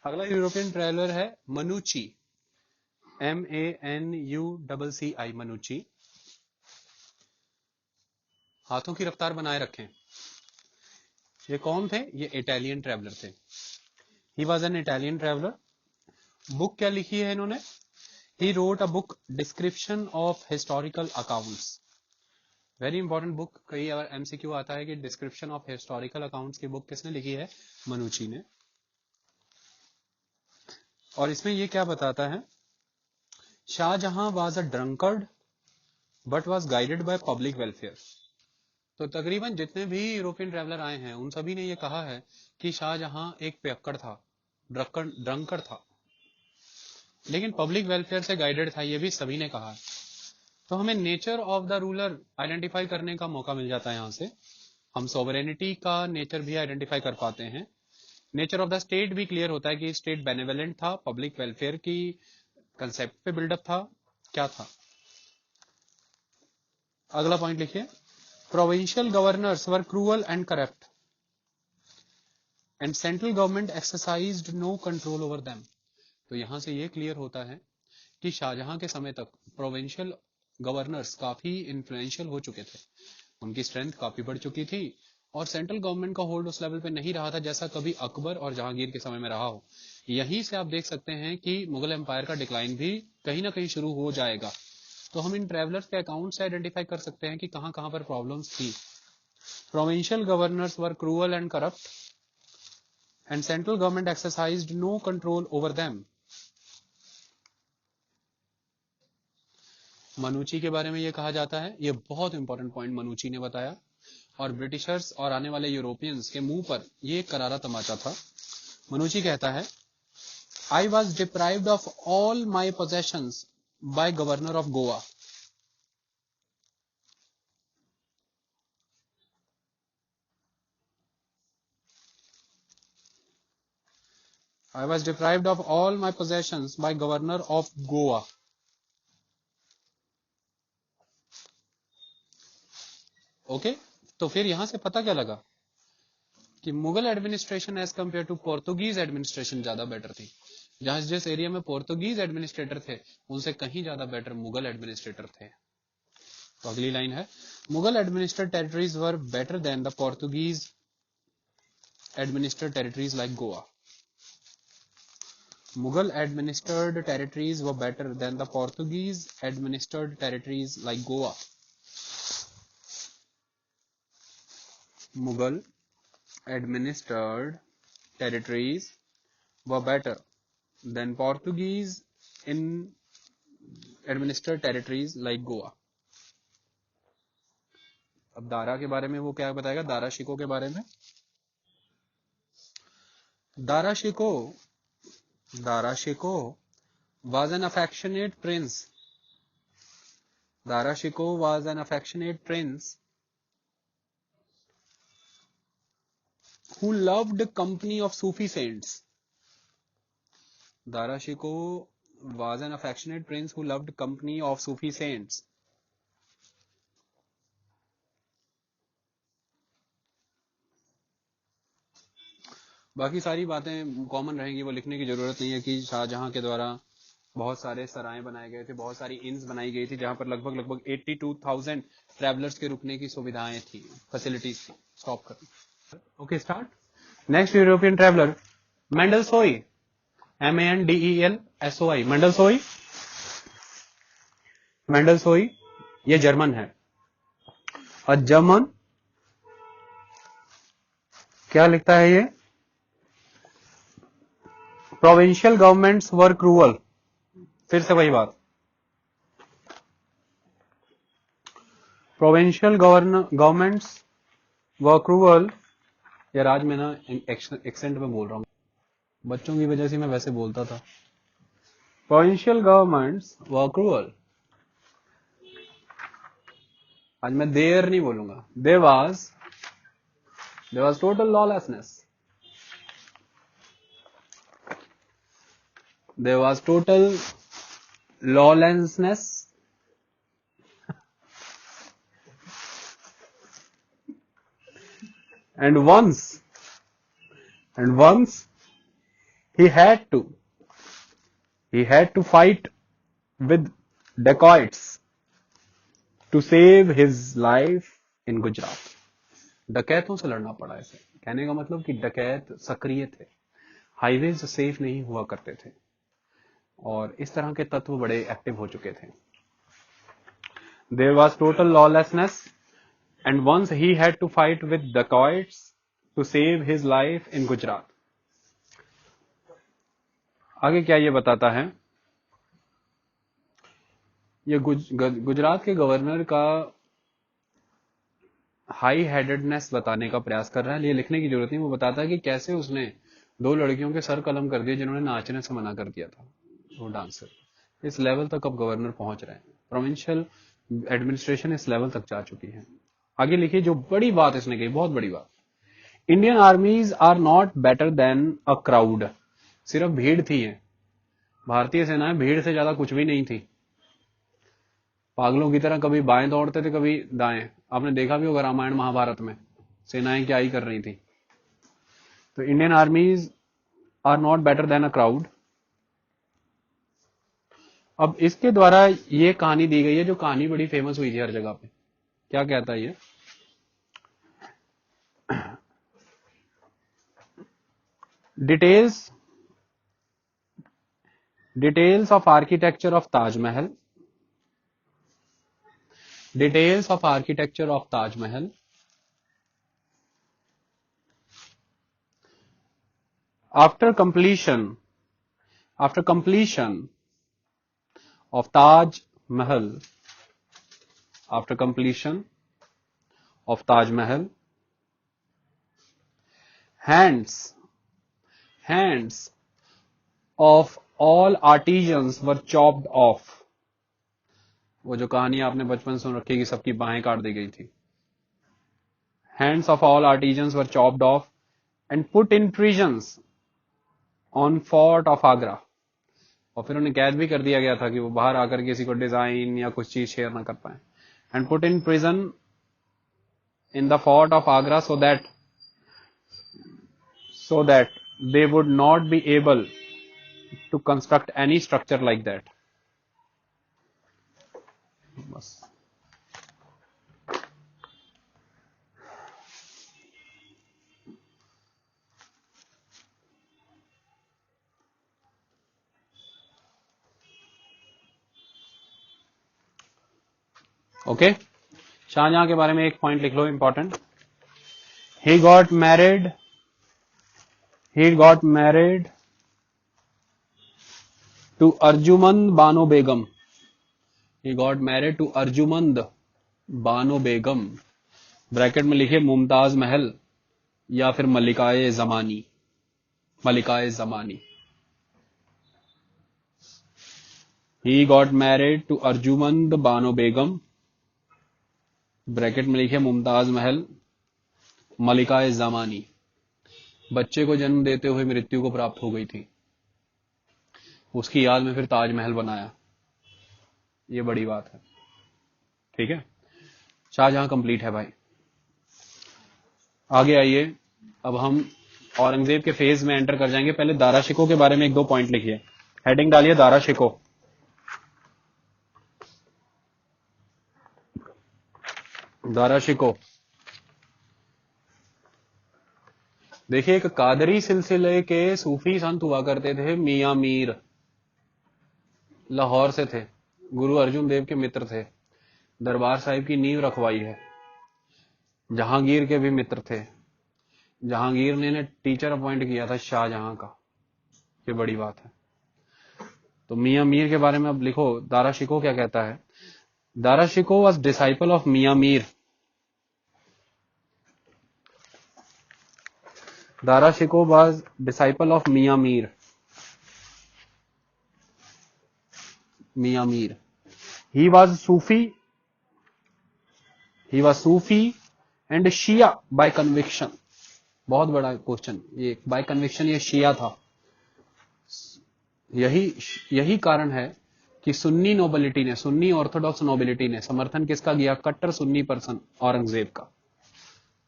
अगला European traveller है मनुची, MANUCCI, मनुची। हाथों की रफ्तार बनाए रखें। ये कौन थे? ये इटालियन ट्रैवलर थे। He was an Italian traveller. Book क्या लिखी है इन्होंने? He wrote a book description of historical accounts. Very important book. कई बार MCQ आता है कि डिस्क्रिप्शन ऑफ हिस्टोरिकल अकाउंट्स की बुक किसने लिखी है? मनुची ने। और इसमें ये क्या बताता है? Shahjahan was a drunkard but was guided by public welfare. तो तकरीबन जितने भी यूरोपियन ट्रैवलर आए हैं उन सभी ने ये कहा है कि शाहजहां एक पियक्कड़ था, ड्रंकर था, लेकिन पब्लिक वेलफेयर से गाइडेड था, ये भी सभी ने कहा है। तो हमें nature of the ruler identify करने का मौका मिल जाता है। यहाँ से हम सोवरेनिटी का नेचर भी आइडेंटिफाई कर पाते हैं। नेचर ऑफ द स्टेट भी क्लियर होता है कि स्टेट बेनेवलेंट था, पब्लिक वेलफेयर की कंसेप्ट पे बिल्डअप था, क्या था। अगला पॉइंट लिखिए, provincial governors were cruel and corrupt and central government exercised no control over them. तो यहां से ये क्लियर होता है कि शाहजहां के समय तक प्रोविंशियल गवर्नर्स काफी इन्फ्लुएंशियल हो चुके थे, उनकी स्ट्रेंथ काफी बढ़ चुकी थी, और सेंट्रल गवर्नमेंट का होल्ड उस लेवल पे नहीं रहा था जैसा कभी अकबर और जहांगीर के समय में रहा हो। यहीं से आप देख सकते हैं कि मुगल एम्पायर का डिक्लाइन भी कहीं ना कहीं शुरू हो जाएगा। तो हम इन ट्रेवलर्स के अकाउंट से आइडेंटिफाई कर सकते हैं कि कहां कहां पर प्रॉब्लम्स थी। Provincial governors were cruel and corrupt and central government exercised no control over them. Manucci के बारे में यह कहा जाता है, यह बहुत इंपॉर्टेंट पॉइंट मनुची ने बताया, और ब्रिटिशर्स और आने वाले यूरोपियंस के मुंह पर यह करारा तमाचा था। मनुची कहता है, I was deprived of all my possessions by governor of Goa. I was deprived of all my possessions by governor of Goa. Okay, तो फिर यहां से पता क्या लगा कि Mughal administration as compare to Portuguese administration ज्यादा बेटर थी। जहां जिस एरिया में पोर्तुगीज एडमिनिस्ट्रेटर थे उनसे कहीं ज्यादा बेटर मुगल एडमिनिस्ट्रेटर थे। तो अगली लाइन है, Mughal administrated territories were better than the Portuguese administrated territories like Goa. Mughal administered territories were better than the Portuguese administered territories like Goa. Mughal administered territories were better than Portuguese in administered territories like Goa. अब दारा के बारे में वो क्या बताएगा? दारा शिको के बारे में। Dara Shikoh was an affectionate prince. Dara Shikoh was an affectionate prince who loved company of Sufi saints. Dara Shikoh was an affectionate prince who loved company of Sufi saints. बाकी सारी बातें कॉमन रहेंगी, वो लिखने की जरूरत नहीं है कि शाहजहां के द्वारा बहुत सारे सराय बनाए गए थे, बहुत सारी इन्स बनाई गई थी जहां पर लगभग 82,000 ट्रैवलर्स के रुकने की सुविधाएं थी, फैसिलिटीज थी। स्टॉप कर। Okay, start. Next European traveller Mendelsoi, MENDELSOI, Mendelsoi. Mendelsoi ये जर्मन है, और जर्मन क्या लिखता है ये? Provincial governments were cruel. फिर से वही बात, प्रोविंशियल गवर्नमेंट्स वर क्रूअल। यार आज मैं ना एक्सेंट में बोल रहा हूँ, बच्चों की वजह से मैं वैसे बोलता था। Provincial governments were cruel. आज मैं देर नहीं बोलूंगा। There was total lawlessness. There was total lawlessness and once he had to fight with dacoits to save his life in Gujarat. डकैतों से लड़ना पड़ा इसे। कहने का मतलब कि डकैत सक्रिय थे, हाईवेज सेफ नहीं हुआ करते थे और इस तरह के तत्व बड़े एक्टिव हो चुके थे। There was total lawlessness and once he had to fight with dacoits to save his life in Gujarat. आगे क्या ये बताता है, ये गुजरात के गवर्नर का हाई हेडेडनेस बताने का प्रयास कर रहा है, ये लिखने की जरूरत नहीं। वो बताता है कि कैसे उसने 2 लड़कियों के सर कलम कर दिए जिन्होंने नाचने से मना कर दिया था, वो डांसर। इस लेवल तक अब गवर्नर पहुंच रहे हैं, प्रोविंशियल एडमिनिस्ट्रेशन इस लेवल तक जा चुकी है। आगे लिखिए जो बड़ी बात इसने कही, बहुत बड़ी बात, Indian armies are not better than a crowd. सिर्फ भीड़ थी है, भारतीय सेनाएं भीड़ से ज्यादा कुछ भी नहीं थी। पागलों की तरह कभी बाएं दौड़ते थे, कभी दाएं। आपने देखा भी होगा रामायण महाभारत में सेनाएं क्या ही कर रही थी। तो Indian armies are not better than a crowd. अब इसके द्वारा ये कहानी दी गई है जो कहानी बड़ी फेमस हुई थी हर जगह पे। क्या कहता है ये, details of architecture of Taj Mahal, details of architecture of Taj Mahal after completion of Taj Mahal, after completion of Taj Mahal, hands of all artisans were chopped off। वो जो कहानी आपने बचपन सुन रखी कि सबकी बाहें काट दी गई थी। Hands of all artisans were chopped off and put in prisons on fort of Agra। और फिर उन्हें कैद भी कर दिया गया था कि वो बाहर आकर किसी को डिजाइन या कुछ चीज शेयर ना कर पाए। And put in prison in the fort of Agra so that they would not be able to construct any structure like that. बस ओके। शाहजहां के बारे में एक पॉइंट लिख लो important. he got married to Arjumand Bano Begum. he got married to Arjumand Bano Begum, bracket में लिखिए मुमताज महल या फिर मलिकाए जमानी। he got married to Arjumand Bano Begum, bracket में लिखिए मुमताज महल मलिकाए जमानी। बच्चे को जन्म देते हुए मृत्यु को प्राप्त हो गई थी, उसकी याद में फिर ताजमहल बनाया। ये बड़ी बात है, ठीक है। शाहजहां कंप्लीट है भाई। आगे आइए, अब हम औरंगजेब के फेज में एंटर कर जाएंगे। पहले दारा शिकोह के बारे में 1-2 पॉइंट लिखिए, हेडिंग डालिए दारा शिकोह। दारा शिकोह देखिए, एक कादरी सिलसिले के सूफी संत हुआ करते थे, मियां मीर, लाहौर से थे, गुरु अर्जुन देव के मित्र थे, दरबार साहिब की नींव रखवाई है। जहांगीर के भी मित्र थे, जहांगीर ने टीचर अपॉइंट किया था शाहजहां का। ये बड़ी बात है। तो मियां मीर के बारे में अब लिखो, दारा शिकोह क्या कहता है। Dara Shikoh was disciple of Mian Mir. Dara Shikoh was disciple of Mian Mir. He was Sufi and Shia by conviction। बहुत बड़ा क्वेश्चन ये, बाय कन्विक्शन ये शिया था। यही कारण है कि सुन्नी नोबिलिटी ने, सुन्नी ऑर्थोडॉक्स नोबिलिटी ने समर्थन किसका किया, कट्टर सुन्नी पर्सन औरंगजेब का,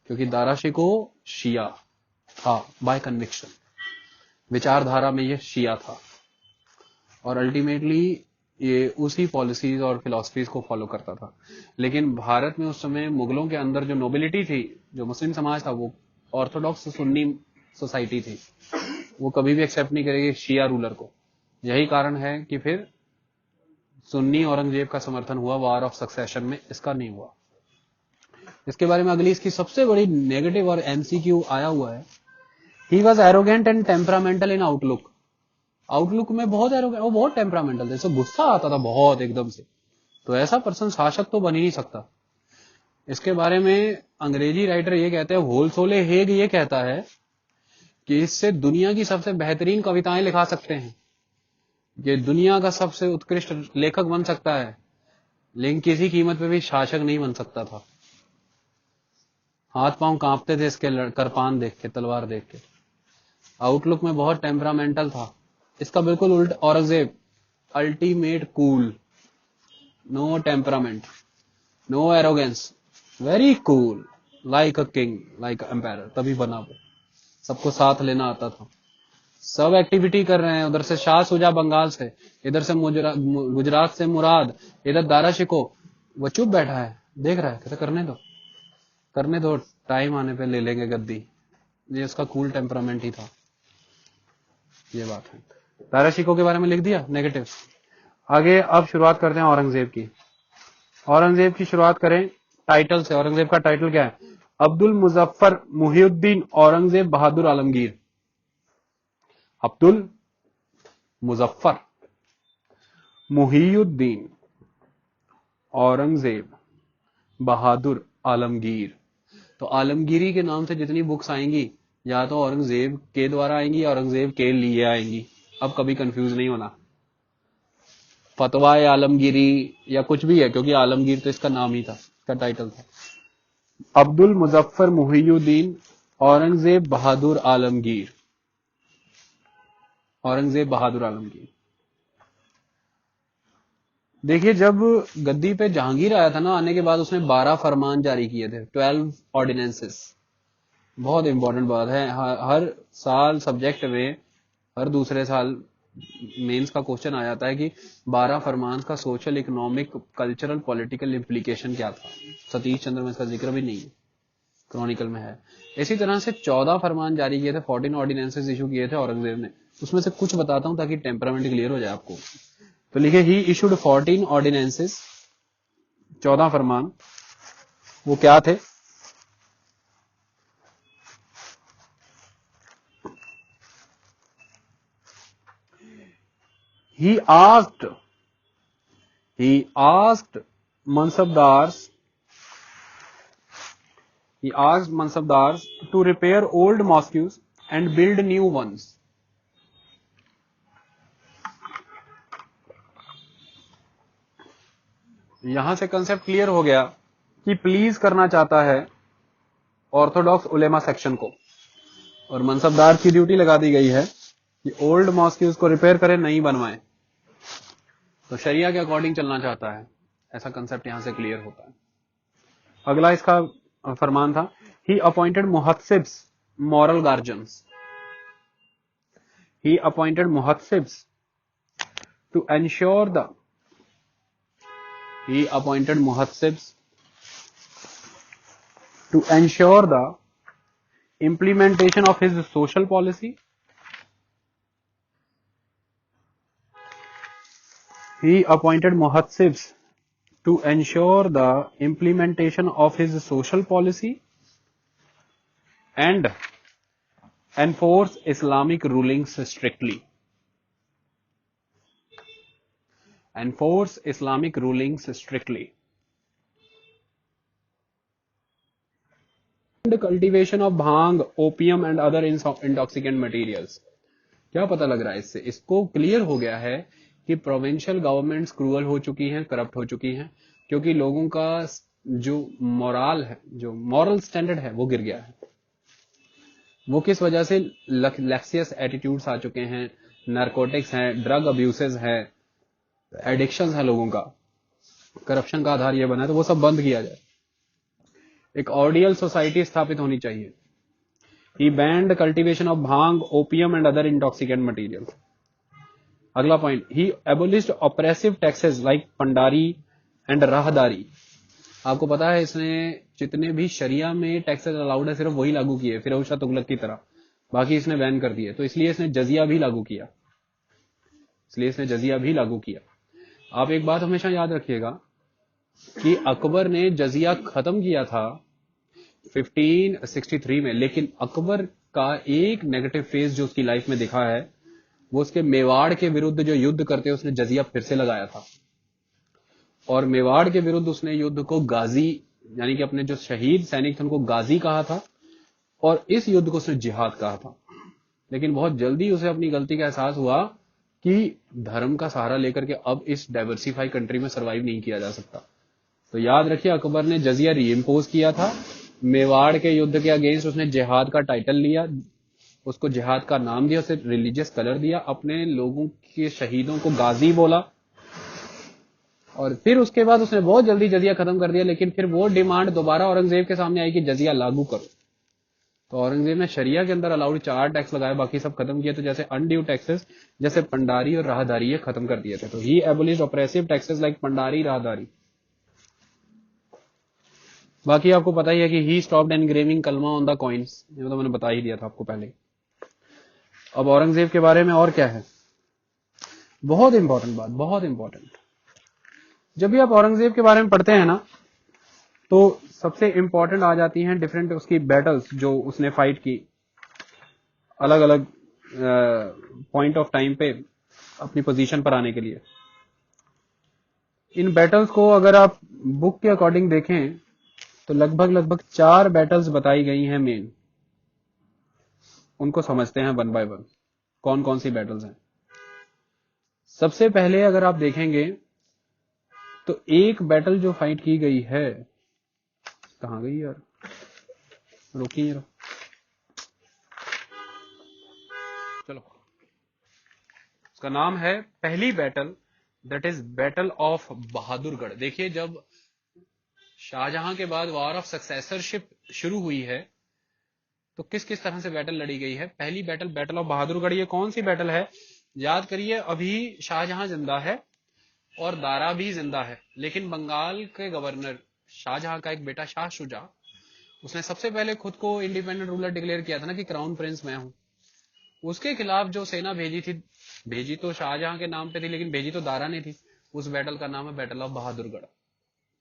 क्योंकि दारा शिकोह शिया था बाय कन्विक्शन। विचारधारा में ये शिया था और अल्टीमेटली ये उसी पॉलिसीज और फिलॉसफीज को फॉलो करता था। लेकिन भारत में उस समय मुगलों के अंदर जो नोबिलिटी थी, जो मुस्लिम समाज था, वो ऑर्थोडॉक्स सुन्नी सोसाइटी थी, वो कभी भी एक्सेप्ट नहीं करेगी शिया रूलर को। यही कारण है कि फिर सुन्नी औरंगजेब का समर्थन हुआ वार ऑफ सक्सेशन में, इसका नहीं हुआ। इसके बारे में अगली इसकी सबसे बड़ी नेगेटिव और एमसीक्यू आया हुआ है, he was arrogant and temperamental in outlook. Outlook में बहुत एरोगेंट, वो बहुत टेम्परामेंटल थे, इससे गुस्सा आता था बहुत एकदम से। तो ऐसा पर्सन शासक तो बन ही नहीं सकता। इसके बारे में अंग्रेजी राइटर ये कहते हैं, होलसोले हेग ये कहता है कि इससे दुनिया की सबसे बेहतरीन कविताएं लिखा सकते हैं, ये दुनिया का सबसे उत्कृष्ट लेखक बन सकता है, लेकिन किसी कीमत पे भी शासक नहीं बन सकता था। हाथ पांव कांपते थे इसके करपान देख के, तलवार देख के। आउटलुक में बहुत टेम्परामेंटल था। इसका बिल्कुल उल्ट Aurangzeb, ultimate cool, no temperament, no arrogance, very cool, like a king, like a empire. तभी बना वो, सबको साथ लेना आता था। सब एक्टिविटी कर रहे हैं, उधर से शाह सुजा बंगाल से, इधर से गुजरात से मुराद, इधर दारा शिको, वो चुप बैठा है, देख रहा है, कहते करने दो, टाइम आने पे ले लेंगे गद्दी। ये उसका कूल टेम्परामेंट ही था, ये बात है। दारा शिको के बारे में लिख दिया नेगेटिव। आगे अब शुरुआत करते हैं औरंगजेब की। औरंगजेब की शुरुआत करें टाइटल से। औरंगजेब का टाइटल क्या है? अब्दुल मुजफ्फर मुहिउद्दीन औरंगजेब बहादुर आलमगीर। अब्दुल मुजफ्फर मुहिउद्दीन औरंगजेब बहादुर आलमगीर। तो आलमगीरी के नाम से जितनी बुक्स आएंगी, या तो औरंगजेब के द्वारा आएंगी या औरंगजेब के लिए आएंगी। अब कभी कंफ्यूज नहीं होना, फतवा आलमगीरी या कुछ भी है, क्योंकि आलमगीर तो इसका नाम ही था, इसका टाइटल था। अब्दुल मुजफ्फर मुहिउद्दीन औरंगजेब बहादुर आलमगीर। औरंगजेब बहादुर आलमगीर। देखिए, जब गद्दी पे जहांगीर आया था ना, आने के बाद उसने 12 फरमान जारी किए थे, 12 ऑर्डिनेंसेस। बहुत इंपॉर्टेंट बात है, हर साल सब्जेक्ट में, हर दूसरे साल मेंस का क्वेश्चन आ जाता है कि 12 फरमान का social, economic, cultural, political implication क्या था। सतीश चंद्र में इसका जिक्र भी नहीं है, क्रॉनिकल में है। इसी तरह से 14 फरमान जारी किए थे, 14 ऑर्डिनेंसेस इशू किए थे औरंगजेब ने। उसमें से कुछ बताता हूं ताकि टेम्परामेंट क्लियर हो जाए आपको। तो लिखे, ही इशूड 14 ऑर्डिनेंसेस, 14 फरमान। वो क्या थे? He asked Mansabdars to repair old mosques and build new ones. यहां से कंसेप्ट क्लियर हो गया कि प्लीज करना चाहता है ऑर्थोडॉक्स उलेमा सेक्शन को, और मनसबदार की ड्यूटी लगा दी गई है कि ओल्ड मॉस्क्यूज को रिपेयर करें, नहीं बनवाएं। तो शरिया के अकॉर्डिंग चलना चाहता है, ऐसा कंसेप्ट यहां से क्लियर होता है। अगला इसका फरमान था, he appointed muhtasibs moral guardians. He appointed muhtasibs to ensure the he appointed muhassibs to ensure the implementation of his social policy. He appointed muhassibs to ensure the implementation of his social policy and enforce Islamic rulings strictly. Enforce Islamic rulings strictly. And cultivation of bhang, opium and other intoxicant materials. क्या पता लग रहा है इससे? इसको clear हो गया है कि प्रोविंशियल गवर्नमेंट्स क्रूअल हो चुकी हैं, करप्ट हो चुकी हैं, क्योंकि लोगों का जो मोरल है, जो मॉरल स्टैंडर्ड है, वो गिर गया है। वो किस वजह से? लैक्सियस एटीट्यूड्स आ चुके हैं, नारकोटिक्स हैं, ड्रग अब्यूसेस है, एडिक्शन है लोगों का, करप्शन का आधार ये बना है। तो वो सब बंद किया जाए, एक ऑर्डियल सोसाइटी स्थापित होनी चाहिए। He banned cultivation of bhang, opium and other intoxicant material. अगला point, he abolished oppressive taxes like pandari and rahdari. आपको पता है इसने जितने भी शरिया में टैक्सेस अलाउड है सिर्फ वही लागू किए, फिरोज शाह तुगलक की तरह, बाकी इसने बैन कर दिए। तो इसलिए इसने जजिया भी लागू किया, आप एक बात हमेशा याद रखिएगा कि अकबर ने जजिया खत्म किया था 1563 में, लेकिन अकबर का एक नेगेटिव फेज जो उसकी लाइफ में दिखा है वो उसके मेवाड़ के विरुद्ध जो युद्ध करते उसने जजिया फिर से लगाया था, और मेवाड़ के विरुद्ध उसने युद्ध को गाजी, यानी कि अपने जो शहीद सैनिक थे उनको गाजी कहा था, और इस युद्ध को उसने जिहाद कहा था। लेकिन बहुत जल्दी उसे अपनी गलती का एहसास हुआ कि धर्म का सहारा लेकर के अब इस डाइवर्सिफाई कंट्री में सरवाइव नहीं किया जा सकता। तो याद रखिए अकबर ने जजिया रीइंपोज किया था, मेवाड़ के युद्ध के अगेंस्ट उसने जिहाद का टाइटल लिया, उसको जिहाद का नाम दिया, उसे रिलीजियस कलर दिया, अपने लोगों के शहीदों को गाजी बोला, और फिर उसके बाद उसने बहुत जल्दी जजिया खत्म कर दिया। लेकिन फिर वो डिमांड दोबारा औरंगजेब के सामने आई कि जजिया लागू करो, तो औरंगजेब ने शरिया के अंदर अलाउड 4 टैक्स लगाए, बाकी सब खत्म किए। तो जैसे अनड्यू टैक्सेस, जैसे पंडारी और राहदारी, ये खत्म कर दिए थे। तो he abolished oppressive taxes like pandari, rahdari. बाकी आपको पता ही है कि he stopped engraving kalma on the coins, ये तो मैंने बता ही दिया था आपको पहले। अब औरंगजेब के बारे में और क्या है, बहुत इंपॉर्टेंट बात, बहुत इंपॉर्टेंट। जब भी आप औरंगजेब के बारे में पढ़ते हैं ना, तो सबसे इंपॉर्टेंट आ जाती हैं डिफरेंट उसकी बैटल्स जो उसने फाइट की अलग अलग पॉइंट ऑफ टाइम पे अपनी पोजीशन पर आने के लिए। इन बैटल्स को अगर आप बुक के अकॉर्डिंग देखें तो लगभग 4 बैटल्स बताई गई हैं मेन, उनको समझते हैं वन बाय वन कौन कौन सी बैटल्स हैं। सबसे पहले अगर आप देखेंगे तो एक बैटल जो फाइट की गई है, कहां गई यार, रोकिए जरा, चलो, उसका नाम है पहली battle, that is battle of Bahadurgarh. देखिए जब शाहजहां के बाद वॉर ऑफ सक्सेसरशिप शुरू हुई है तो किस किस तरह से बैटल लड़ी गई है। पहली बैटल, बैटल ऑफ बहादुरगढ़, ये कौन सी बैटल है याद करिए। अभी शाहजहां जिंदा है और दारा भी जिंदा है, लेकिन बंगाल के गवर्नर शाहजहां का एक बेटा शाह शुजा, उसने सबसे पहले खुद को इंडिपेंडेंट रूलर डिक्लेयर किया था ना कि क्राउन प्रिंस मैं हूं। उसके खिलाफ जो सेना भेजी थी, भेजी तो शाहजहां के नाम पे थी लेकिन भेजी तो दारा ने थी। उस बैटल का नाम है बैटल ऑफ बहादुरगढ़।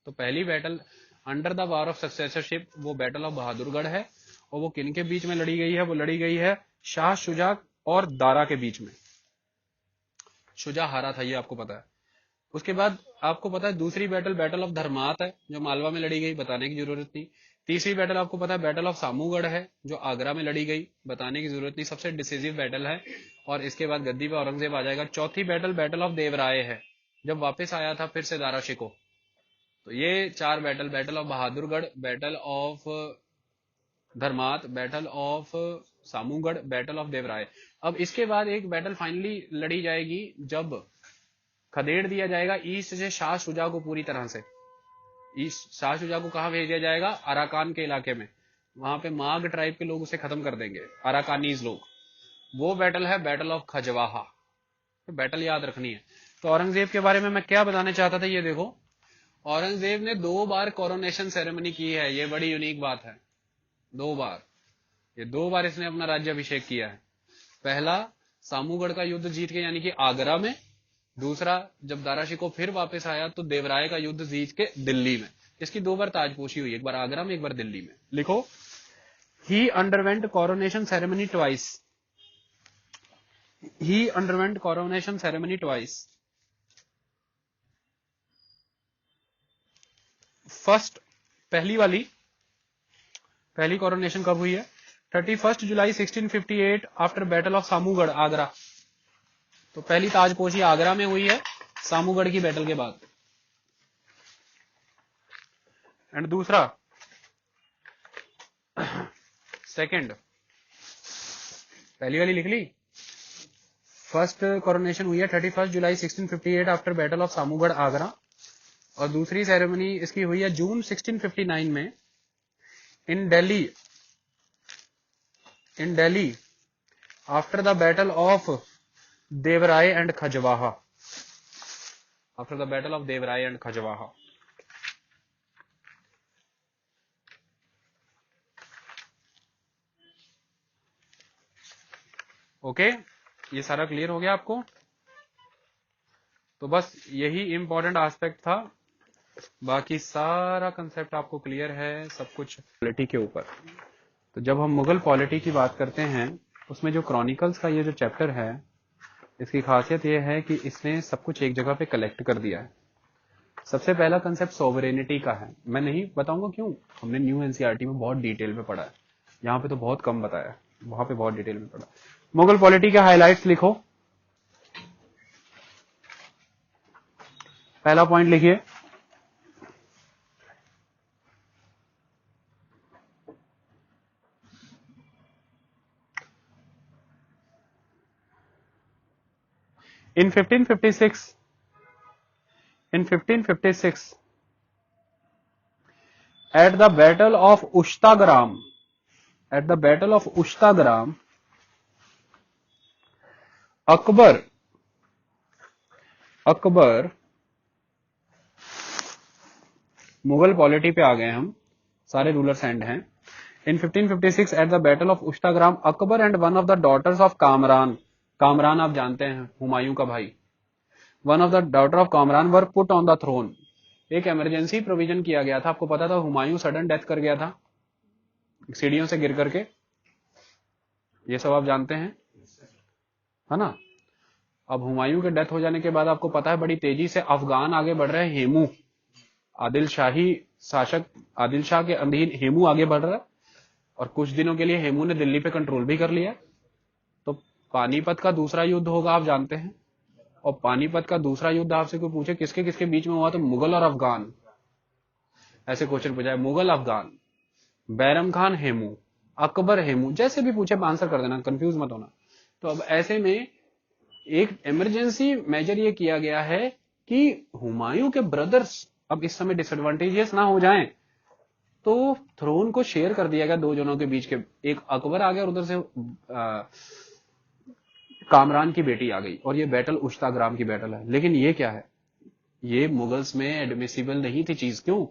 तो पहली battle under the war of successorship वो बैटल ऑफ बहादुरगढ़ है, और वो किन के बीच में लड़ी गई है, वो लड़ी गई है शाह शुजा और दारा के बीच में। शुजा हारा था, ये आपको पता है। उसके बाद आपको पता है दूसरी बैटल, बैटल ऑफ धर्मात है, जो मालवा में लड़ी गई, बताने की जरूरत नहीं। तीसरी बैटल आपको पता है बैटल ऑफ सामूगढ़ है, जो आगरा में लड़ी गई, बताने की जरूरत नहीं, सबसे डिसिसिव बैटल है, और इसके बाद गद्दी पे औरंगजेब आ जाएगा। चौथी बैटल बैटल ऑफ देवराय है, जब वापस आया था फिर से दारा शिकोह। तो ये 4 battle, battle of Bahadurgarh, battle of Dharmat, battle of Samugarh, battle of Deorai. अब इसके बाद एक बैटल फाइनली लड़ी जाएगी जब खदेड़ दिया जाएगा ईस्ट से शाह शुजा को पूरी तरह से। ईस्ट शाह शुजा को कहां भेजा जाएगा, अराकान के इलाके में, वहां पे माग ट्राइब के लोग उसे खत्म कर देंगे, अराकानीज लोग। वो बैटल है बैटल ऑफ खजवाहा। तो बैटल याद रखनी है। तो औरंगजेब के बारे में मैं क्या बताना चाहता था, ये देखो, औरंगजेब ने 2 बार कोरोनेशन सेरेमनी की है, ये बड़ी यूनिक बात है। 2 बार, ये 2 बार इसने अपना राज्याभिषेक किया है। पहला सामूगढ़ का युद्ध जीत के, यानी कि आगरा में। दूसरा जब दारा शिकोह फिर वापस आया तो देवराय का युद्ध जीत के दिल्ली में। इसकी 2 बार ताजपोशी हुई, एक बार आगरा में, एक बार दिल्ली में। लिखो, he underwent coronation ceremony twice, he underwent coronation ceremony twice. First, पहली कोरोनेशन कब हुई है, 31 जुलाई 1658 after battle of Samugarh, Agra. तो पहली ताजपोशी आगरा में हुई है सामूगढ़ की बैटल के बाद। एंड दूसरा, सेकंड, पहली वाली लिख ली, फर्स्ट कोरोनेशन हुई है 31 जुलाई 1658 after battle of Samugarh, Agra. और दूसरी सेरेमनी इसकी हुई है जून 1659 में in Delhi in Delhi after the battle of Deorai and Khajwa, after the battle of Deorai and Khajwa. Okay, ये सारा क्लियर हो गया आपको? तो बस यही इंपॉर्टेंट एस्पेक्ट था, बाकी सारा कंसेप्ट आपको क्लियर है, सब कुछ पॉलिटी के ऊपर। तो जब हम मुगल पॉलिटी की बात करते हैं, उसमें जो क्रॉनिकल्स का ये जो चैप्टर है, इसकी खासियत ये है कि इसने सब कुछ एक जगह पे कलेक्ट कर दिया है। सबसे पहला कंसेप्ट सोवरेनिटी का है। मैं नहीं बताऊंगा क्यों, हमने न्यू एनसीईआरटी में बहुत डिटेल में पढ़ा है, यहाँ पे तो बहुत कम बताया, वहां पे बहुत डिटेल में पढ़ा। मुगल पॉलिटी के हाइलाइट्स लिखो। पहला पॉइंट लिखिए, in 1556 at the battle of Ushtagram, Akbar Mughal polity पे आ गए हम, सारे रूलर्स एंड हैं। In 1556 at the battle of Ushtagram, Akbar and one of the daughters of Kamran, Kamran आप जानते हैं हुमायूं का भाई, one of the daughter of Kamran were put on the throne. एक इमरजेंसी प्रोविजन किया गया था, आपको पता था हुमायूं सडन डेथ कर गया था सीढ़ियों से गिर करके, ये सब आप जानते हैं, है ना। अब हुमायूं के डेथ हो जाने के बाद आपको पता है बड़ी तेजी से अफगान आगे बढ़ रहे हैं, हेमू आदिल शाही शासक, आदिल शाह के अधीन हेमू आगे बढ़ रहा है, और कुछ दिनों के लिए हेमू ने दिल्ली पे कंट्रोल भी कर लिया। तो पानीपत का दूसरा युद्ध होगा, आप जानते हैं, और पानीपत का दूसरा युद्ध आपसे कोई पूछे किसके किसके बीच में हुआ, तो मुगल और अफगान, ऐसे क्वेश्चन पूछा है, मुगल अफगान, बैरम खान हेमू, अकबर हेमू, जैसे भी पूछे आंसर कर देना, कंफ्यूज मत होना। तो अब ऐसे में एक इमरजेंसी मेजर ये किया गया है कि हुमायूं के ब्रदर्स अब इस समय डिसएडवांटेजियस ना हो जाएं, तो थ्रोन को शेयर कर दिया गया दो जनों के बीच के, एक अकबर आ गया और उधर से कामरान की बेटी आ गई, और ये बैटल उश्ताग्राम की बैटल है। लेकिन ये क्या है, ये मुगल्स में एडमिसिबल नहीं थी चीज। क्यों?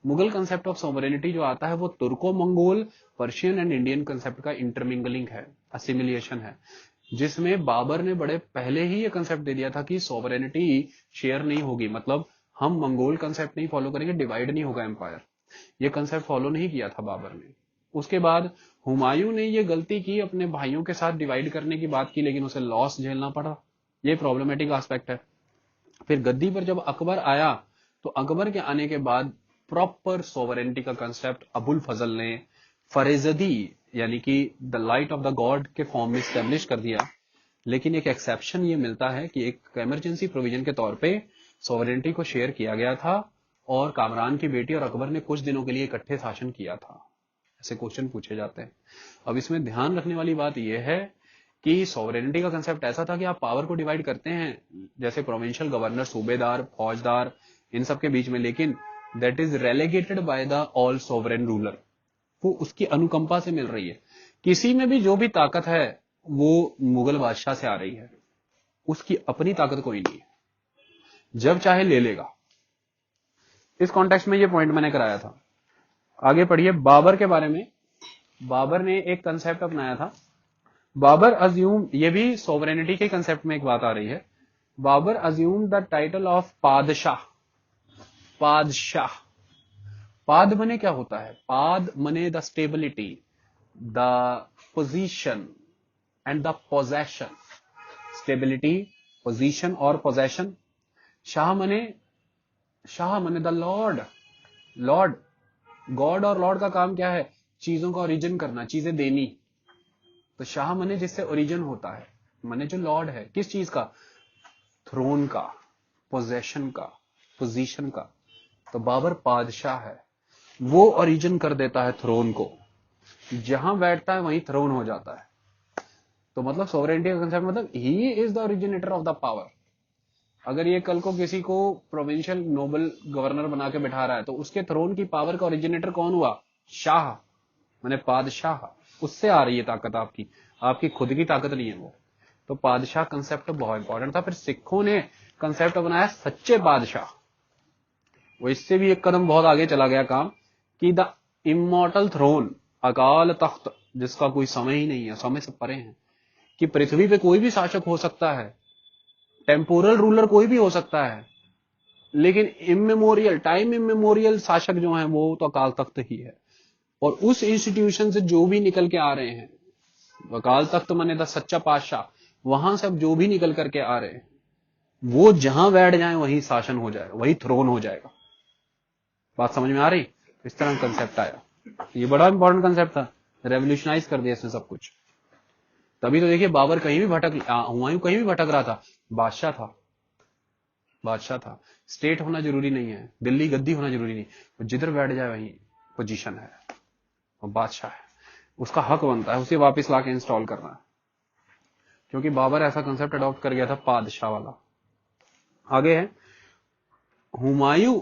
मुगल कंसेप्ट ऑफ सोवरेनिटी जो आता है वो Turko Mongol, Persian and Indian concept का इंटरमिंगलिंग है, असिमिलिएशन है, जिसमें बाबर ने बड़े पहले ही ये कंसेप्ट दे दिया था कि सोवरेनिटी शेयर नहीं होगी, मतलब हम मंगोल कंसेप्ट नहीं फॉलो करेंगे, डिवाइड नहीं होगा एम्पायर। ये कंसेप्ट फॉलो नहीं किया था बाबर ने। उसके बाद हुमायूं ने ये गलती की, अपने भाइयों के साथ डिवाइड करने की बात की, लेकिन उसे लॉस झेलना पड़ा, ये प्रॉब्लमेटिक एस्पेक्ट है। फिर गद्दी पर जब अकबर आया, तो अकबर के आने के बाद प्रॉपर सोवरेनिटी का कंसेप्ट अबुल फजल ने फरेजदी यानी कि the light of the God के फॉर्म में स्टैब्लिश कर दिया। लेकिन एक एक्सेप्शन ये मिलता है कि एक इमरजेंसी प्रोविजन के तौर पे सोवरेनिटी को शेयर किया गया था, और कामरान की बेटी और अकबर ने कुछ दिनों के लिए इकट्ठे शासन किया था। ऐसे क्वेश्चन पूछे जाते हैं। अब इसमें ध्यान रखने वाली बात यह है कि सॉवरेनिटी का कंसेप्ट ऐसा था कि आप पावर को डिवाइड करते हैं, जैसे प्रोविंशियल गवर्नर, सूबेदार, फौजदार, इन सब के बीच में, लेकिन that is relegated by the all sovereign ruler, वो उसकी अनुकंपा से मिल रही है। किसी में भी जो भी ताकत है वो मुगल बादशाह से आ रही है, उसकी अपनी ताकत कोई नहीं है, जब चाहे ले लेगा। इस कॉन्टेक्स्ट में ये पॉइंट मैंने कराया था। आगे पढ़िए बाबर के बारे में। बाबर ने एक कंसेप्ट अपनाया था, बाबर अज्यूम, ये भी सोवरेनिटी के कंसेप्ट में एक बात आ रही है, Babur assume the title of padshah. Padshah, पाद मने क्या होता है? पाद मने the stability, the position and the possession. Stability, position और पोजेशन। शाह मने द लॉर्ड, लॉर्ड, गॉड और लॉर्ड का काम क्या है? चीजों का ओरिजिन करना, चीजें देनी। तो शाह मने जिससे ओरिजिन होता है, मने जो लॉर्ड है, किस चीज का? थ्रोन का, पोजेशन का, पोजीशन का। तो बाबर पादशाह है, वो ओरिजिन कर देता है थ्रोन को, जहां बैठता है वहीं थ्रोन हो जाता है। तो मतलब सोवरेनिटी का कंसेप्ट मतलब he is the originator of the power. अगर ये कल को किसी को प्रोविंशियल नोबल गवर्नर बना के बैठा रहा है, तो उसके थ्रोन की पावर का ओरिजिनेटर कौन हुआ? शाह, माने पादशाह, उससे आ रही है ताकत आपकी, आपकी खुद की ताकत नहीं है वो। तो बादशाह कंसेप्ट बहुत इंपॉर्टेंट था। फिर सिखों ने कंसेप्ट बनाया सच्चे बादशाह। वो इससे भी एक कदम बहुत आगे चला गया काम, कि the immortal throne, Akal Takht, जिसका कोई समय ही नहीं है, समय से परे है, कि पृथ्वी पे कोई भी शासक हो सकता है, टेम्पोरल रूलर कोई भी हो सकता है, लेकिन इमेमोरियल, टाइम इमेमोरियल शासक जो है वो तो अकाल तख्त ही है। और उस इंस्टीट्यूशन से जो भी निकल के आ रहे हैं, अकाल तख्त माने द सच्चा पातशाह, वहां से अब जो भी निकल करके आ रहे हैं वो जहां बैठ जाए वही शासन हो जाएगा, वही थ्रोन हो जाएगा। बात समझ में आ रही? इस तरह कंसेप्ट आया, ये बड़ा इंपॉर्टेंट कंसेप्ट था, रेवोल्यूशनाइज कर दिया इसने सब कुछ। तभी तो देखिए बाबर कहीं भी भटक, हुमायूं कहीं भी भटक रहा था, बादशाह था, बादशाह था। स्टेट होना जरूरी नहीं है, दिल्ली गद्दी होना जरूरी नहीं, वो जिधर बैठ जाए वही पोजीशन है, वो बादशाह है, उसका हक बनता है उसे वापस लाके इंस्टॉल करना है। क्योंकि बाबर ऐसा कंसेप्ट अडॉप्ट कर गया था पादशाह वाला। आगे है हुमायूं,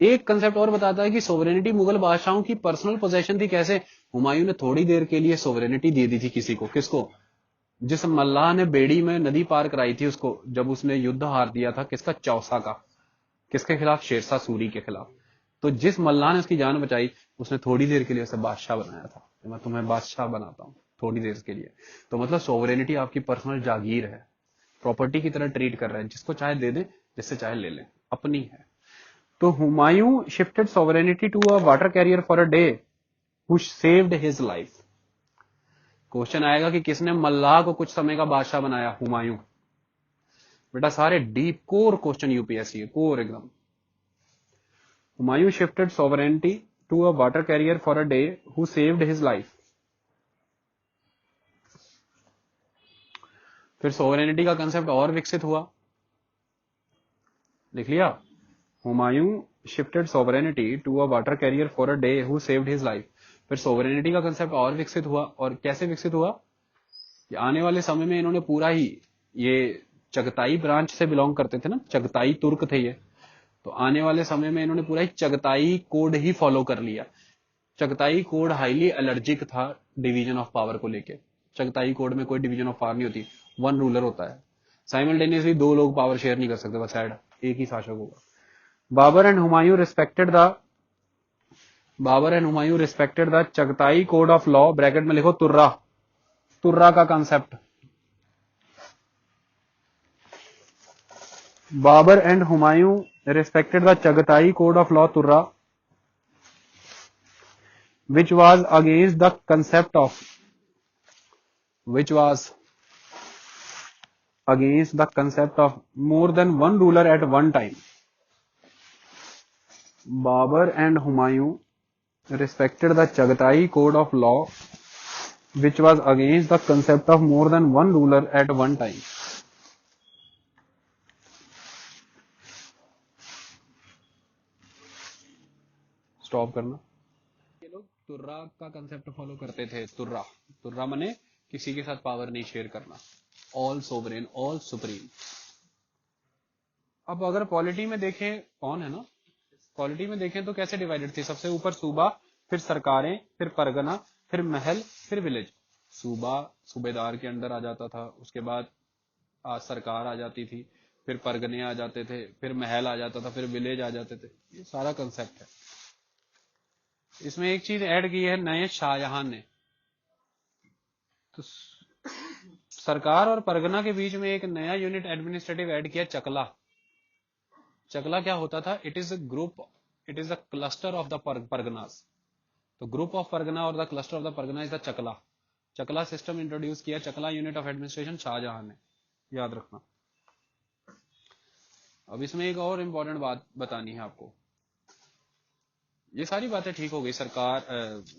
एक कंसेप्ट और बताता है कि सोवरेनिटी मुगल बादशाहों की पर्सनल पोजेशन थी। कैसे? हुमायूं ने थोड़ी देर के लिए सोवरेनिटी दे दी थी किसी को, किसको? जिस मल्लाह ने बेड़ी में नदी पार कराई थी उसको, जब उसने युद्ध हार दिया था, किसका? चौसा का। किसके खिलाफ? शेरशाह सूरी के खिलाफ। तो जिस मल्लाह ने उसकी जान बचाई, उसने थोड़ी देर के लिए उसे बादशाह बनाया था, मैं तुम्हें बादशाह बनाता हूं थोड़ी देर के लिए। तो मतलब सोवरेनिटी आपकी पर्सनल जागीर है, प्रॉपर्टी की तरह ट्रीट कर रहे हैं, जिसको चाहे दे दे, जिससे चाहे ले ले, अपनी है। तो Humayun shifted sovereignty to a water carrier for a day who saved his life. Question आएगा कि किसने मल्लाह को कुछ समय का बादशाह बनाया? हुमायूं। बेटा सारे डीप कोर क्वेश्चन यूपीएससी है, कोर एकदम। Humayun shifted sovereignty to a water carrier for a day who saved his life. फिर सोवरेनिटी का कंसेप्ट और विकसित हुआ, लिख लिया? Humayun shifted sovereignty to a water carrier for a day who saved his life. फिर सोवरेनिटी का कंसेप्ट और विकसित हुआ, और कैसे विकसित हुआ कि आने वाले समय में इन्होंने पूरा ही, ये चगताई ब्रांच से बिलोंग करते थे ना, चगताई तुर्क थे ये, तो आने वाले समय में इन्होंने पूरा ही चगताई कोड ही फॉलो कर लिया। चगताई कोड हाईली एलर्जिक था डिवीजन ऑफ पावर को लेके। चगताई कोड में कोई डिवीजन ऑफ पावर नहीं होती, वन रूलर होता है, साइमल्टेनियसली दो लोग पावर शेयर नहीं कर सकते, बस ऐड एक ही शासक होगा। Babur and Humayun respected the Chagatai code of law, bracket में लिखो तुर्रा, तुर्रा का concept. Babur and Humayun respected the Chagatai code of law Turra, which was against the concept of more than one ruler at one time. Babar and Humayun respected the Chagatai code of law, which was against the concept of more than one ruler at one time. Stop करना। ये लोग तुर्रा का concept follow करते थे। तुर्रा, तुर्रा माने किसी के साथ पावर नहीं शेयर करना, ऑल सोवरेन, ऑल सुप्रीम। अब अगर पॉलिटी में देखें, कौन है ना, पॉलिटी में देखें तो कैसे डिवाइडेड थी? सबसे ऊपर सूबा, फिर सरकारें, फिर परगना, फिर महल, फिर विलेज। सूबा सूबेदार के अंडर आ जाता था, उसके बाद सरकार आ जाती थी, फिर परगने आ जाते थे, फिर महल आ जाता था, फिर विलेज आ जाते थे। ये सारा कंसेप्ट है। इसमें एक चीज ऐड की है नए शाहजहां ने, तो सरकार और परगना के बीच में एक नया यूनिट एडमिनिस्ट्रेटिव ऐड किया, चकला। चकला क्या होता था? It is a cluster of the Parganas. तो ग्रुप ऑफ परगना और the cluster of the Pargana is the चकला। चकला सिस्टम इंट्रोड्यूस किया, चकला यूनिट ऑफ एडमिनिस्ट्रेशन शाहजहां ने, याद रखना। अब इसमें एक और इंपॉर्टेंट बात बतानी है आपको। ये सारी बातें ठीक हो गई, सरकार,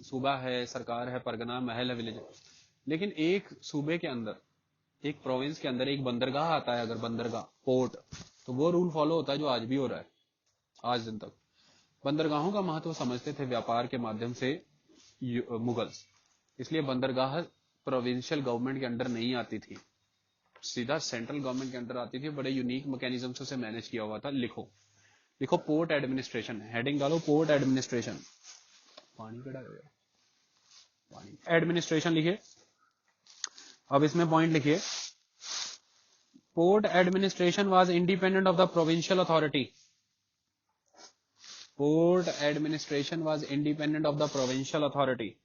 सूबा है, सरकार है, परगना, महल है, विलेज, लेकिन एक सूबे के अंदर, एक प्रोविंस के अंदर एक बंदरगाह आता है, अगर बंदरगाह, पोर्ट, तो वो रूल फॉलो होता है जो आज भी हो रहा है, आज दिन तक। बंदरगाहों का महत्व समझते थे व्यापार के माध्यम से मुगल्स, इसलिए बंदरगाह प्रोविंशियल गवर्नमेंट के अंडर नहीं आती थी, सीधा सेंट्रल गवर्नमेंट के अंडर आती थी। बड़े यूनिक मैकेनिज्म से उसे मैनेज किया हुआ था। लिखो लिखो, पोर्ट एडमिनिस्ट्रेशन, हेडिंग डालो पोर्ट एडमिनिस्ट्रेशन। पानी कड़ा हो गया, एडमिनिस्ट्रेशन लिखिए। अब इसमें पॉइंट लिखिए, port administration was independent of the provincial authority. Port administration was independent of the provincial authority.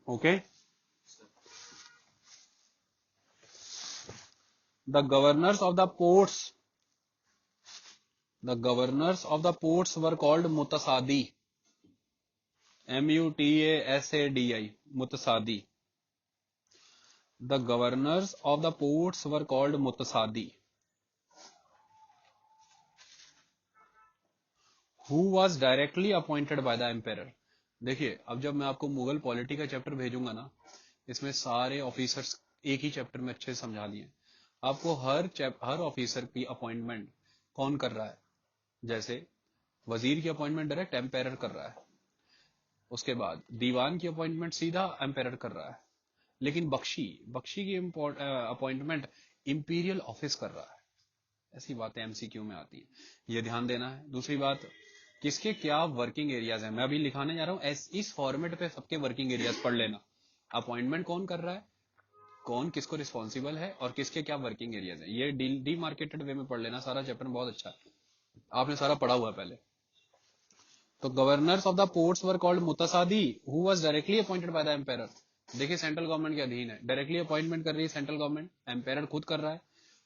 Okay, the governors of the ports, the governors of the ports were called mutasadi, MUTASADI, mutasadi. The governors of the ports were called mutasadi. Who was directly appointed by the emperor. देखिए, अब जब मैं आपको Mughal polity का chapter भेजूंगा ना, इसमें सारे ऑफिसर्स एक ही चैप्टर में अच्छे से समझा दिए। आपको हर ऑफिसर की अपॉइंटमेंट कौन कर रहा है, जैसे वजीर की अपॉइंटमेंट डायरेक्ट एम्पेरर कर रहा है, उसके बाद दीवान की अपॉइंटमेंट सीधा एम्पेरर कर रहा है, लेकिन बख्शी की अपॉइंटमेंट इंपीरियल ऑफिस कर रहा है। ऐसी बातें MCQ में आती है, ये ध्यान देना है। दूसरी बात, किसके क्या वर्किंग एरियाज हैं, मैं अभी लिखाने जा रहा हूं, इस फॉर्मेट पे सबके वर्किंग एरियाज पढ़ लेना। अपॉइंटमेंट कौन कर रहा है, कौन किसको रिस्पॉन्सिबल है, और किसके क्या वर्किंग एरियाज है, ये डीमार्केटेड वे में पढ़ लेना। सारा चैप्टर बहुत अच्छा है, आपने सारा पढ़ा हुआ है पहले। तो governors of the ports were called mutasadi who was directly appointed by the emperor. देखिए, सेंट्रल गवर्नमेंट के अधीन है, डायरेक्टली अपॉइंटमेंट कर रही है सेंट्रल गवर्नमेंट, एम्पेरर खुद कर रहा है।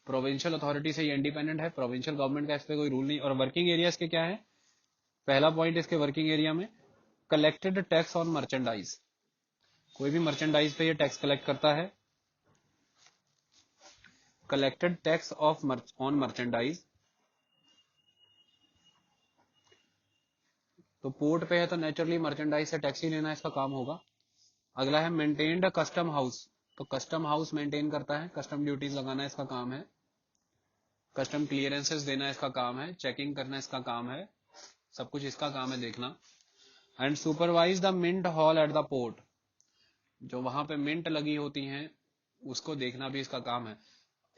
प्रोविंशियल अथॉरिटी से ये इंडिपेंडेंट है, प्रोविंशियल गवर्नमेंट का इस पे कोई रूल नहीं। और वर्किंग एरिया इसके क्या है, पहला पॉइंट इसके वर्किंग एरिया में, कलेक्टेड टैक्स ऑन मर्चेंडाइज। कोई भी मर्चेंडाइज पे ये टैक्स कलेक्ट करता है, collected tax of on merchandise. तो पोर्ट पे है तो नेचुरली मर्चेंडाइज से टैक्स ही लेना इसका काम होगा। अगला है मेंटेन्ड कस्टम हाउस, तो कस्टम हाउस मेंटेन करता है, कस्टम ड्यूटीज लगाना इसका काम है, कस्टम क्लियरेंसेस देना इसका काम है, चेकिंग करना इसका काम है, सब कुछ इसका काम है देखना। And supervise the mint hall at the port, जो वहां पे मिंट लगी होती हैं उसको देखना भी इसका काम है।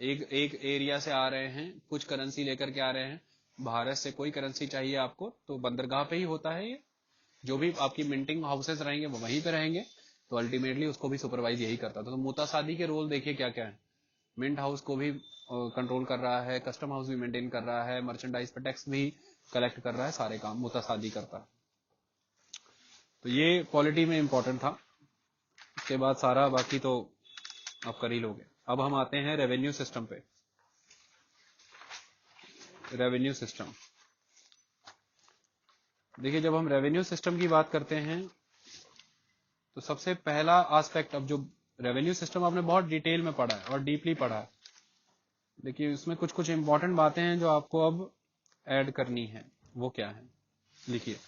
एक एक एरिया से आ रहे हैं, कुछ करेंसी लेकर के आ रहे हैं, भारत से कोई करेंसी चाहिए आपको, तो बंदरगाह पे ही होता है ये, जो भी आपकी मिंटिंग हाउसेस रहेंगे वो वहीं पे रहेंगे, तो अल्टीमेटली उसको भी सुपरवाइज यही करता था। तो मुतासादी के रोल देखिए क्या क्या है, मिंट हाउस को भी कंट्रोल कर रहा है, कस्टम हाउस भी मेंटेन कर रहा है, मर्चेंडाइज पर टैक्स भी कलेक्ट कर रहा है, सारे काम मुतासादी करता है। तो ये पॉलिटी में इंपॉर्टेंट था, उसके बाद सारा बाकी तो आप कर ही लोगे। अब हम आते हैं रेवेन्यू सिस्टम पे। रेवेन्यू सिस्टम, देखिए जब हम रेवेन्यू सिस्टम की बात करते हैं तो सबसे पहला एस्पेक्ट, अब जो रेवेन्यू सिस्टम आपने बहुत डिटेल में पढ़ा है और डीपली पढ़ा है, देखिए उसमें कुछ कुछ इंपॉर्टेंट बातें हैं जो आपको अब ऐड करनी है। वो क्या है, लिखिए,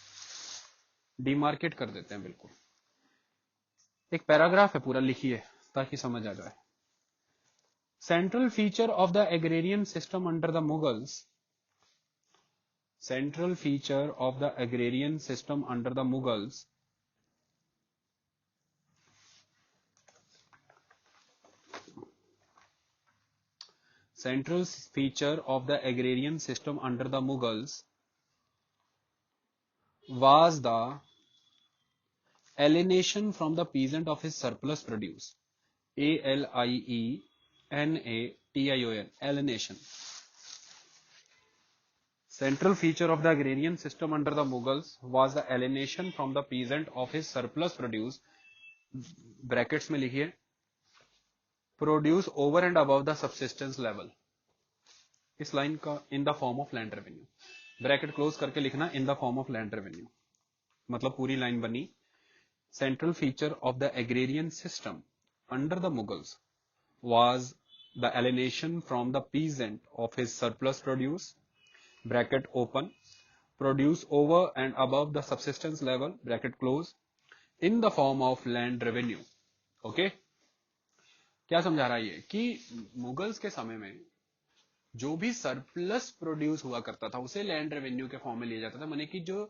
डिमार्केट कर देते हैं बिल्कुल, एक पैराग्राफ है पूरा, लिखिए ताकि समझ आ जाए। Central feature of the agrarian system under the Mughals, central feature of the agrarian system under the Mughals central feature of the agrarian system under the Mughals was the alienation from the peasant of his surplus produce, ALIENATION, alienation. Central feature of the agrarian system under the Mughals was the alienation from the peasant of his surplus produce, brackets में लिखिए, produce over and above the subsistence level. इस line का in the form of land revenue, bracket close करके लिखना in the form of land revenue, मतलब पूरी line बनी। Central feature of the agrarian system under the Mughals was the alienation from the peasant of his surplus produce, bracket open, produce over and above the subsistence level, bracket close, in the form of land revenue. Okay, क्या समझा रहा है ये कि Mughals के समय में जो भी सरप्लस प्रोड्यूस हुआ करता था उसे लैंड रेवेन्यू के फॉर्म में लिया जाता था। माने कि जो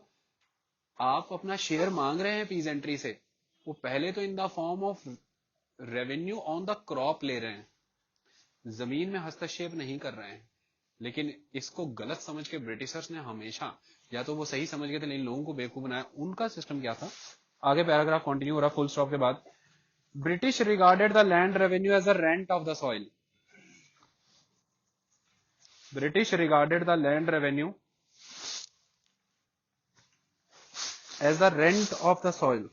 आप अपना शेयर मांग रहे हैं पीजेंट्री से, वो पहले तो in the form of revenue on the crop ले रहे हैं, जमीन में हस्तक्षेप नहीं कर रहे हैं। लेकिन इसको गलत समझ के ब्रिटिशर्स ने हमेशा, या तो वो सही समझ गए थे लेकिन लोगों को बेवकूफ बनाया। उनका सिस्टम क्या था, आगे पैराग्राफ कंटिन्यू हो रहा फुल स्टॉप के बाद। British regarded the land revenue as a rent of the soil. British regarded the land revenue as the rent of the soil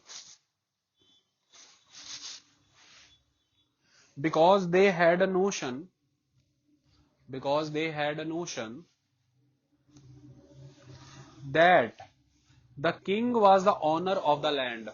because they had a notion that the king was the owner of the land।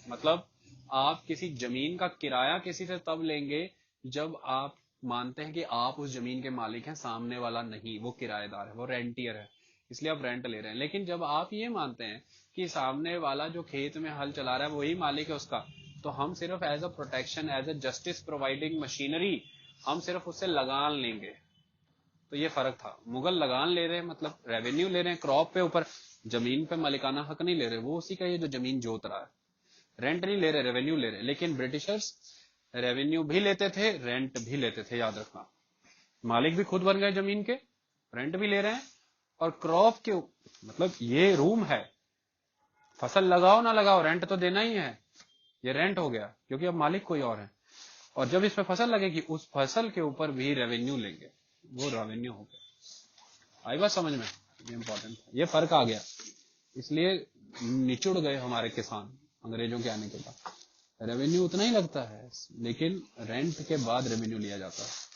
मतलब आप किसी जमीन का किराया किसी से तब लेंगे जब आप मानते हैं कि आप उस जमीन के मालिक हैं, सामने वाला नहीं, वो किराएदार है, वो रेंटियर है, इसलिए आप रेंट ले रहे हैं। लेकिन जब आप ये मानते हैं कि सामने वाला जो खेत में हल चला रहा है वही मालिक है उसका, तो हम सिर्फ as a protection, as a justice providing machinery, हम सिर्फ उससे लगान लेंगे। तो ये फर्क था। मुगल लगान ले रहे हैं, मतलब रेवेन्यू ले रहे हैं क्रॉप पे ऊपर, जमीन पे मालिकाना हक नहीं ले रहे, वो उसी का ये जो जमीन जोत रहा है, रेंट नहीं ले रहे, रेवेन्यू ले रहे। लेकिन ब्रिटिशर्स रेवेन्यू भी लेते थे, रेंट भी लेते थे, याद रखना। मालिक भी खुद बन गए जमीन के, रेंट भी ले रहे हैं, और क्रॉप के मतलब ये रूम है, फसल लगाओ ना लगाओ रेंट तो देना ही है, ये रेंट हो गया क्योंकि अब मालिक कोई और है। और जब इसमें फसल लगेगी उस फसल के ऊपर भी रेवेन्यू लेंगे, वो रेवेन्यू हो गया। आई बात समझ में, ये इंपॉर्टेंट है, ये फर्क आ गया, इसलिए निचुड़ गए हमारे किसान अंग्रेजों के आने के बाद। रेवेन्यू उतना ही लगता है लेकिन रेंट के बाद रेवेन्यू लिया जाता है।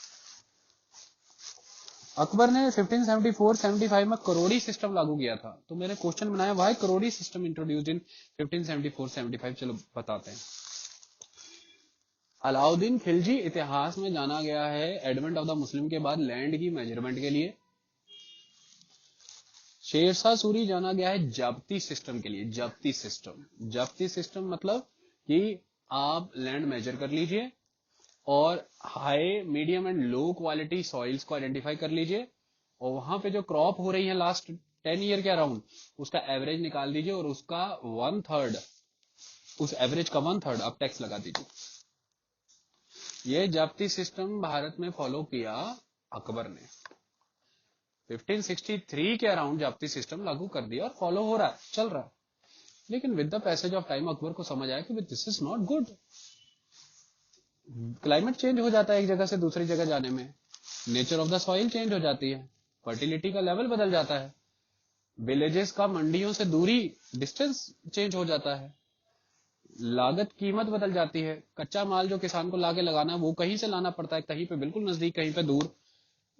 अकबर ने 1574-75 में करोड़ी सिस्टम लागू किया था। तो मैंने क्वेश्चन बनाया why Karori system introduced in 1574-75। चलो बताते हैं। अलाउद्दीन खिलजी इतिहास में जाना गया है एडवेंट ऑफ द मुस्लिम के बाद लैंड की मेजरमेंट के लिए। शेरशाह सूरी जाना गया है जब्ती सिस्टम के लिए। जब्ती सिस्टम मतलब कि आप लैंड मेजर कर लीजिए और high, medium and low quality soils को आइडेंटिफाई कर लीजिए, और वहां पे जो क्रॉप हो रही है लास्ट 10 ईयर के अराउंड, उसका एवरेज निकाल दीजिए और उसका 1/3, उस एवरेज का 1/3 आप टैक्स लगा दीजिए। ये जब्ती सिस्टम भारत में फॉलो किया अकबर ने। 1563 के अराउंड जब्ती सिस्टम लागू कर दिया और फॉलो हो रहा है, चल रहा है। लेकिन with the passage of time Akbar को समझ आया कि this is not good. Climate change हो जाता है एक जगह से दूसरी जगह जाने में, nature of the soil change हो जाती है, फर्टिलिटी का लेवल बदल जाता है, विलेजेस का मंडियों से दूरी, डिस्टेंस चेंज हो जाता है, लागत कीमत बदल जाती है, कच्चा माल जो किसान को लाके लगाना है वो कहीं से लाना पड़ता है, कहीं पे बिल्कुल नजदीक, कहीं पे दूर।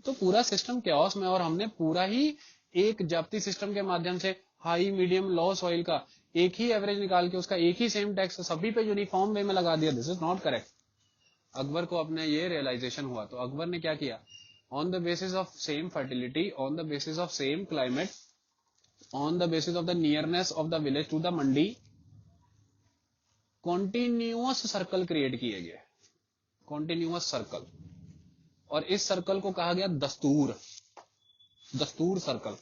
तो पूरा सिस्टम कैओस में, और हमने पूरा ही एक जब्ती सिस्टम के माध्यम से हाई, मीडियम, लो सॉइल का एक ही एवरेज निकाल के उसका एक ही सेम टैक्स सभी पे यूनिफॉर्म वे में लगा दिया। This is not correct. Akbar को अपने ये रियलाइजेशन हुआ तो अकबर ने क्या किया, on the basis of same fertility, on the basis of same climate, on the basis of the nearness of the village to the mandi, continuous circle create किए गए, कॉन्टिन्यूअस सर्कल। और इस सर्कल को कहा गया दस्तूर, दस्तूर सर्कल।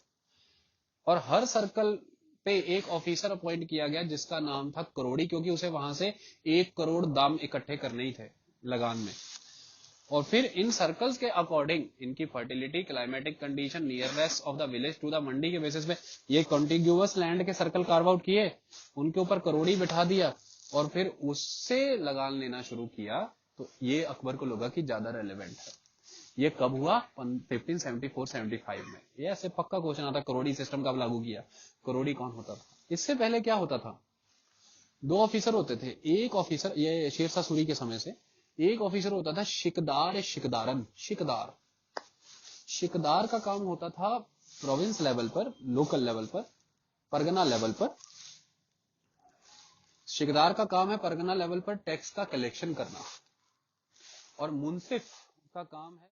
और हर सर्कल पे एक ऑफिसर अपॉइंट किया गया जिसका नाम था करोड़ी, क्योंकि उसे वहां से 1 करोड़ दाम इकट्ठे करने ही थे लगान में। और फिर इन सर्कल्स के अकॉर्डिंग इनकी fertility, climatic condition, nearness of the village to the mandi के बेसिस पे ये कॉन्टिग्यूअस लैंड के सर्कल कार्व आउट किए, उनके ऊपर करोड़ी बिठा दिया और फिर उससे लगान लेना शुरू किया। तो ये अकबर को लगा कि ज्यादा रेलेवेंट है। ये कब हुआ, 1574-75 में। ये ऐसे पक्का क्वेश्चन आता, करोड़ी सिस्टम कब लागू किया, करोड़ी कौन होता था। इससे पहले क्या होता था, 2 ऑफिसर होते थे। एक ऑफिसर, ये शेरशाह सूरी के समय से, एक ऑफिसर होता था शिकदार, शिकदारन, शिकदार। शिकदार का काम होता था प्रोविंस लेवल पर, लोकल लेवल पर, परगना लेवल पर। शिकदार का काम है परगना लेवल पर टैक्स का कलेक्शन करना, और मुंसिफ का काम है